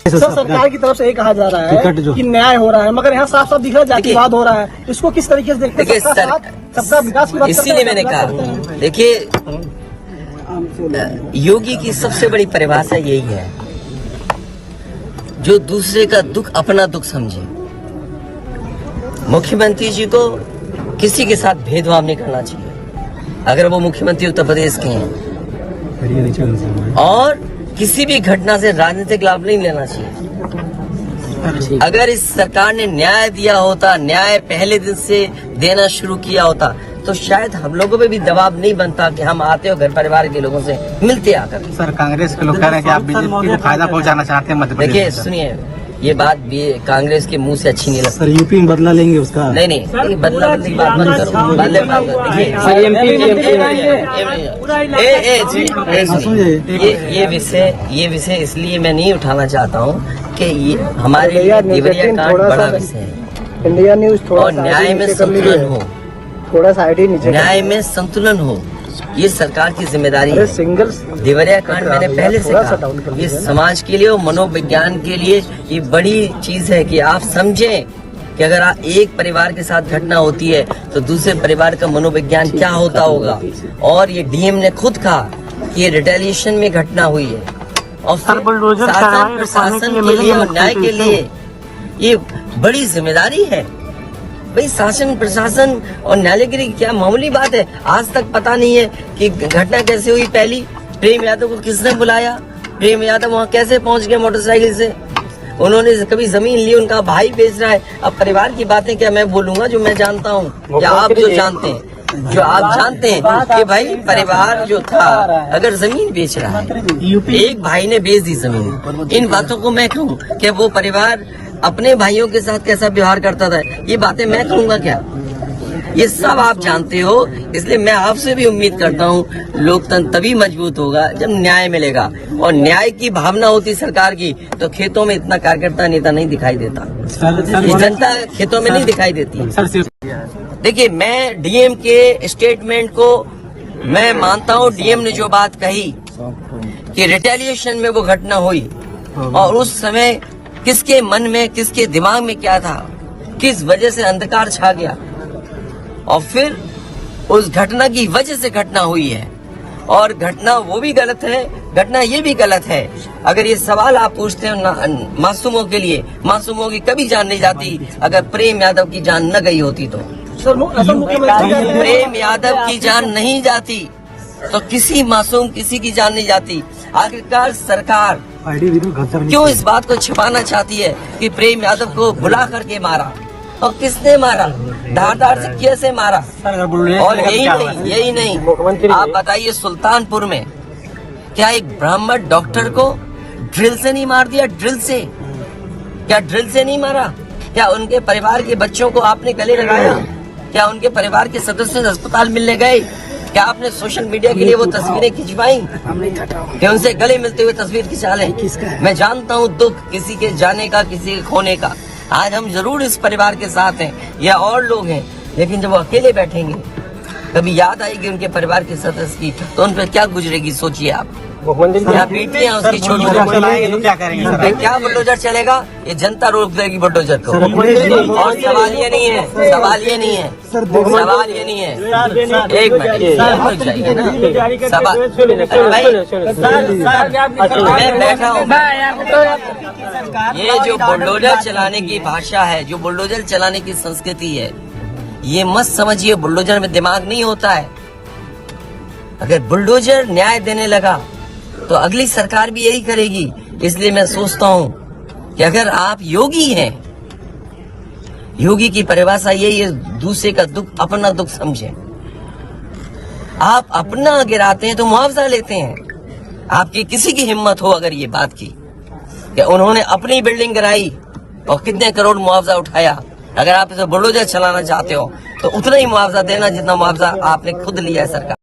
सरकार की तरफ से ये कहा जा रहा है कि न्याय हो रहा है, मगर यहाँ साफ साफ दिख रहा है जातिवाद हो रहा है। इसको किस तरीके से देखते हैं? सबका विकास की बात, इसीलिए मैंने कहा, देखिए योगी की सबसे बड़ी परिभाषा यही है, जो दूसरे का दुख अपना दुख समझे। मुख्यमंत्री जी को किसी के साथ भेदभाव नहीं करना चाहिए, अगर वो मुख्यमंत्री उत्तर प्रदेश के हैं, और किसी भी घटना से राजनीतिक लाभ नहीं लेना चाहिए। अगर इस सरकार ने न्याय दिया होता, न्याय पहले दिन से देना शुरू किया होता, तो शायद हम लोगों पे भी दबाव नहीं बनता कि हम आते हो घर परिवार के लोगों से मिलते आकर। सर, कांग्रेस के लोग कह रहे हैं कि आप बीजेपी को फायदा पहुंचाना चाहते हैं मध्य प्रदेश। देखिए सुनिए, ये बात भी कांग्रेस के मुंह से अच्छी नहीं लगती। सर यूपी में बदला लेंगे उसका? नहीं, बदला बदली की बात मत करो, बदले बात ये विषय इसलिए मैं नहीं उठाना चाहता हूँ कि ये हमारे लिए देवरिया कांड बड़ा विषय है। इंडिया न्यूज और न्याय में संतुलन हो, थोड़ा सा आईडी नीचे, न्याय में संतुलन हो, ये सरकार की जिम्मेदारी है। सिंगल देवरिया कांड मैंने पहले से कहा, ये समाज के लिए और मनोविज्ञान के लिए ये बड़ी चीज है कि आप समझें कि अगर आप एक परिवार के साथ घटना होती है तो दूसरे परिवार का मनोविज्ञान क्या होता होगा। और ये डीएम ने खुद कहा कि ये रिटेलिएशन में घटना हुई है, और शासन प्रशासन के लिए और न्याय के लिए ये बड़ी जिम्मेदारी है। भाई शासन प्रशासन और न्यायालय के लिए क्या मामूली बात है? आज तक पता नहीं है कि घटना कैसे हुई। पहली, प्रेम यादव को किसने बुलाया, प्रेम यादव वहाँ कैसे पहुँच गए मोटरसाइकिल से, उन्होंने कभी जमीन ली, उनका भाई बेच रहा है। अब परिवार की बातें क्या मैं बोलूंगा जो मैं जानता हूँ, क्या आप जो जानते हैं, जो आप जानते हैं कि भाई परिवार जो था अगर जमीन बेच रहा है, एक भाई ने बेच दी जमीन, इन बातों को मैं कहूँ कि वो परिवार अपने भाइयों के साथ कैसा व्यवहार करता था, ये बातें मैं कहूँगा क्या? ये सब आप जानते हो। इसलिए मैं आपसे भी उम्मीद करता हूँ लोकतंत्र तभी मजबूत होगा जब न्याय मिलेगा, और न्याय की भावना होती सरकार की तो खेतों में इतना कार्यकर्ता नेता नहीं दिखाई देता, जनता खेतों में नहीं दिखाई देती। देखिए, मैं डीएम के स्टेटमेंट को मैं मानता हूँ। डीएम ने जो बात कही कि रिटेलिएशन में वो घटना हुई, और उस समय किसके मन में, किसके दिमाग में क्या था, किस वजह से अंधकार छा गया, और फिर उस घटना की वजह से घटना हुई है। और घटना वो भी गलत है, घटना ये भी गलत है। अगर ये सवाल आप पूछते हैं मासूमों के लिए, मासूमों की कभी जान नहीं जाती। अगर प्रेम यादव की जान न गई होती तो, प्रेम यादव की जान नहीं जाती तो किसी मासूम किसी की जान नहीं जाती। आखिरकार सरकार क्यों इस बात को छिपाना चाहती है कि प्रेम यादव को बुला करके मारा, और किसने मारा, धार से कैसे मारा? और यही नहीं, आप बताइए सुल्तानपुर में क्या एक ब्राह्मण डॉक्टर को ड्रिल से नहीं मार दिया? ड्रिल से क्या ड्रिल से नहीं मारा? क्या उनके परिवार के बच्चों को आपने गले लगाया? क्या उनके परिवार के सदस्य अस्पताल मिलने गए? क्या आपने सोशल मीडिया के लिए वो तस्वीरें खिंचवाई कि उनसे गले मिलते हुए तस्वीर खिंचा लें? मैं जानता हूँ दुख किसी के जाने का, किसी के खोने का। आज हम जरूर इस परिवार के साथ हैं या और लोग हैं, लेकिन जब वो अकेले बैठेंगे कभी याद आएगी उनके परिवार के सदस्य की, तो उन पर क्या गुजरेगी सोचिए आप। यहाँ बेटियां उसकी छोटी छोटी, क्या करेंगे? क्या बुलडोजर चलेगा? ये जनता रोक देगी बुलडोजर को। और सवाल ये नहीं है, सवाल ये नहीं है, सवाल ये नहीं है। एक मिनट जाइए ना, सवाल मैं बैठा हूँ। ये जो बुलडोजर चलाने की भाषा है, जो बुलडोजर चलाने की संस्कृति है, ये मत समझिए बुलडोजर में दिमाग नहीं होता है। अगर बुलडोजर न्याय देने लगा तो अगली सरकार भी यही करेगी। इसलिए मैं सोचता हूं कि अगर आप योगी हैं, योगी की परिभाषा यही है, दूसरे का दुख अपना दुख समझें। आप अपना गिराते हैं तो मुआवजा लेते हैं। आपकी किसी की हिम्मत हो अगर ये बात की कि उन्होंने अपनी बिल्डिंग गिराई और कितने करोड़ मुआवजा उठाया, अगर आप इसे बुलडोजर चलाना चाहते हो तो उतना ही मुआवजा देना जितना मुआवजा आपने खुद लिया है सरकार।